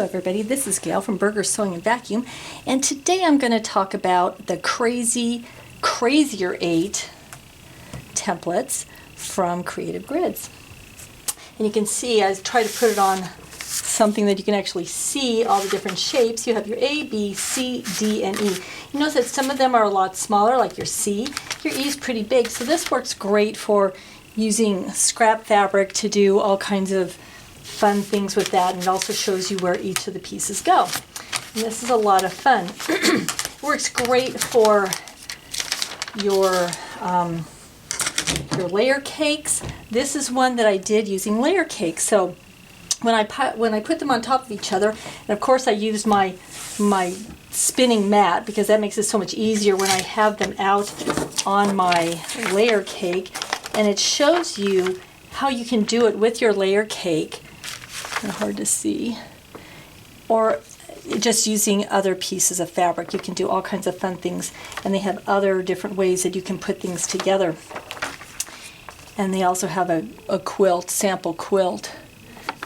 Hello everybody, this is Gail from Burger Sewing and Vacuum, and today I'm going to talk about the Crazier Eight templates from Creative Grids. And you can see, I try to put it on something that you can actually see all the different shapes. You have your A, B, C, D, and E. You notice that some of them are a lot smaller, like your C. Your E is pretty big, so this works great for using scrap fabric to do all kinds of fun things with that, and it also shows you where each of the pieces go. And this is a lot of fun. It works great for your layer cakes. This is one that I did using layer cakes. So when I put them on top of each other, and of course I used my spinning mat because that makes it so much easier when I have them out on my layer cake, and it shows you how you can do it with your layer cake. Hard to see, or just using other pieces of fabric. You can do all kinds of fun things, and they have other different ways that you can put things together. And they also have a quilt, sample quilt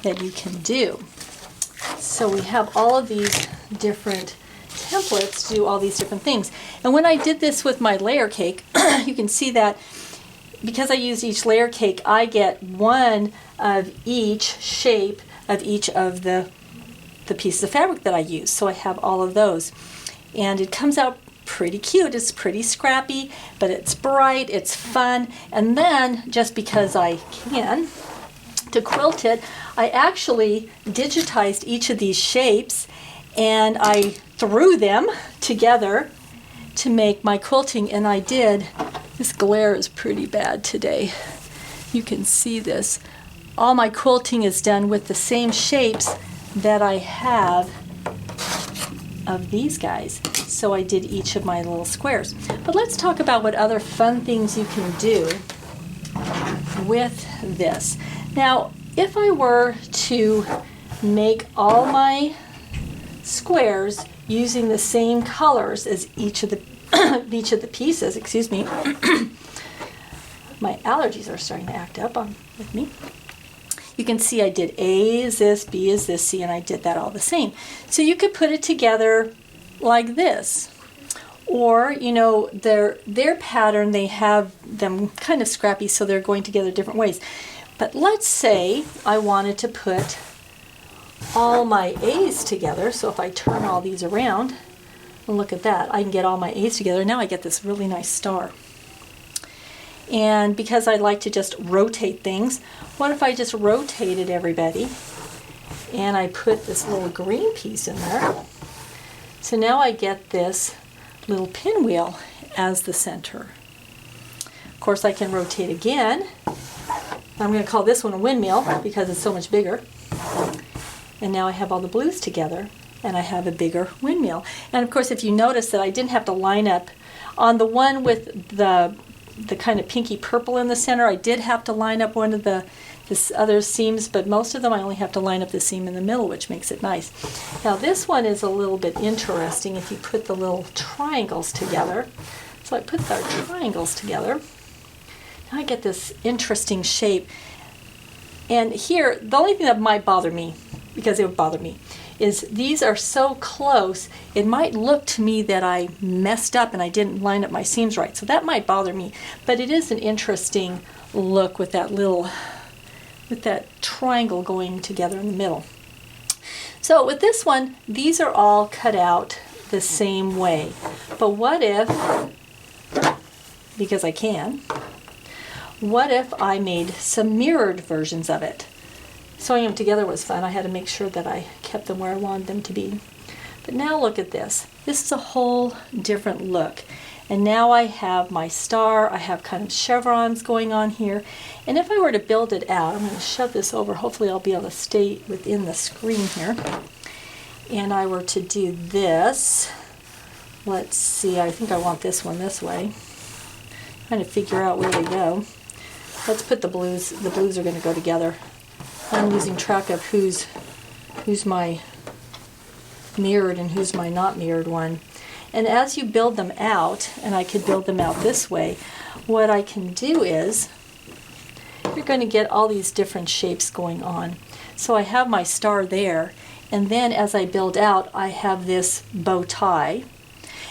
that you can do. So we have all of these different templates to do all these different things. And when I did this with my layer cake, you can see that because I use each layer cake, I get one of each shape of each of the pieces of fabric that I use. So I have all of those. And it comes out pretty cute. It's pretty scrappy, but it's bright, it's fun. And then, just because I can, to quilt it, I actually digitized each of these shapes and I threw them together to make my quilting, and I did. This glare is pretty bad today. You can see this. All my quilting is done with the same shapes that I have of these guys. So I did each of my little squares. But let's talk about what other fun things you can do with this. Now, if I were to make all my squares using the same colors as each of the pieces, excuse me, my allergies are starting to act up with me. You can see I did A is this, B is this, C, and I did that all the same. So you could put it together like this. Or, you know, their pattern, they have them kind of scrappy, so they're going together different ways. But let's say I wanted to put all my A's together. So if I turn all these around, and look at that, I can get all my A's together. Now I get this really nice star. And because I like to just rotate things, what if I just rotated everybody and I put this little green piece in there? So now I get this little pinwheel as the center. Of course, I can rotate again. I'm going to call this one a windmill because it's so much bigger. And now I have all the blues together and I have a bigger windmill. And of course, if you notice that I didn't have to line up on the one with the kind of pinky purple in the center, I did have to line up one of the other seams, but most of them I only have to line up the seam in the middle, which makes it nice. Now this one is a little bit interesting if you put the little triangles together. So I put our triangles together. Now I get this interesting shape. And here, the only thing that might bother me, because it would bother me, is these are so close, it might look to me that I messed up and I didn't line up my seams right. So that might bother me, but it is an interesting look with that triangle going together in the middle. So with this one, these are all cut out the same way. But what if, because I can, what if I made some mirrored versions of it? Sewing them together was fun. I had to make sure that I kept them where I wanted them to be. But now look at this. This is a whole different look. And now I have my star. I have kind of chevrons going on here. And if I were to build it out, I'm going to shove this over. Hopefully I'll be able to stay within the screen here. And I were to do this. Let's see. I think I want this one this way. Trying to figure out where they go. Let's put the blues. The blues are going to go together. I'm losing track of who's my mirrored and who's my not mirrored one. And as you build them out, and I could build them out this way, what I can do is, you're going to get all these different shapes going on. So I have my star there, And then as I build out, I have this bow tie.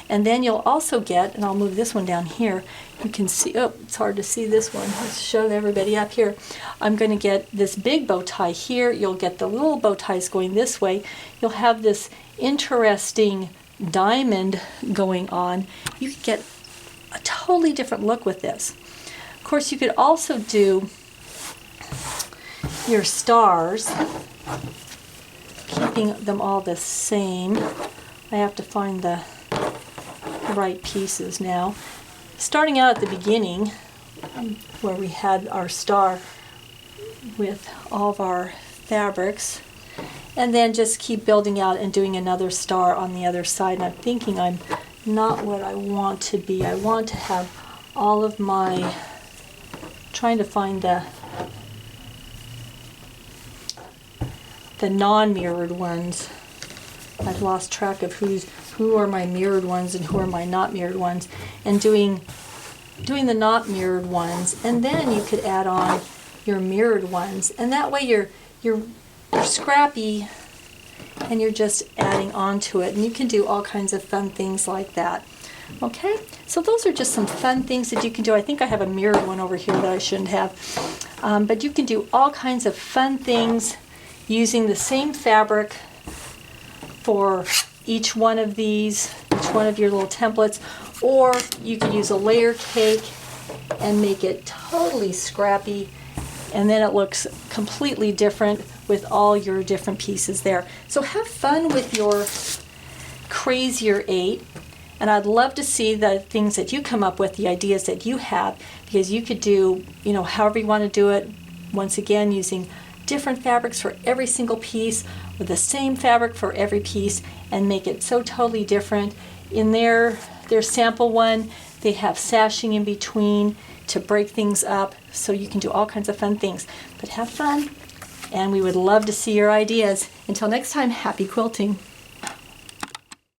And then you'll also get, and I'll move this one down here, you can see, oh, it's hard to see this one. Let's show everybody up here. I'm going to get this big bow tie here. You'll get the little bow ties going this way. You'll have this interesting diamond going on. You could get a totally different look with this. Of course, you could also do your stars, keeping them all the same. I have to find the right pieces now. Starting out at the beginning, where we had our star with all of our fabrics, and then just keep building out and doing another star on the other side. And I'm thinking I'm not what I want to be. I want to have all of my, trying to find the non-mirrored ones. I've lost track of who are my mirrored ones and who are my not mirrored ones, and doing the not mirrored ones, and then you could add on your mirrored ones, and that way you're scrappy and you're just adding on to it, and you can do all kinds of fun things like that. Okay, so those are just some fun things that you can do. I think I have a mirrored one over here that I shouldn't have, but you can do all kinds of fun things using the same fabric for each one of these, each one of your little templates, or you could use a layer cake and make it totally scrappy, and then it looks completely different with all your different pieces there. So have fun with your Crazier 8, and I'd love to see the things that you come up with, the ideas that you have, because you could do, however you want to do it, once again using different fabrics for every single piece, with the same fabric for every piece, and make it so totally different. In their sample one, they have sashing in between to break things up, so you can do all kinds of fun things. But have fun, and we would love to see your ideas. Until next time, happy quilting.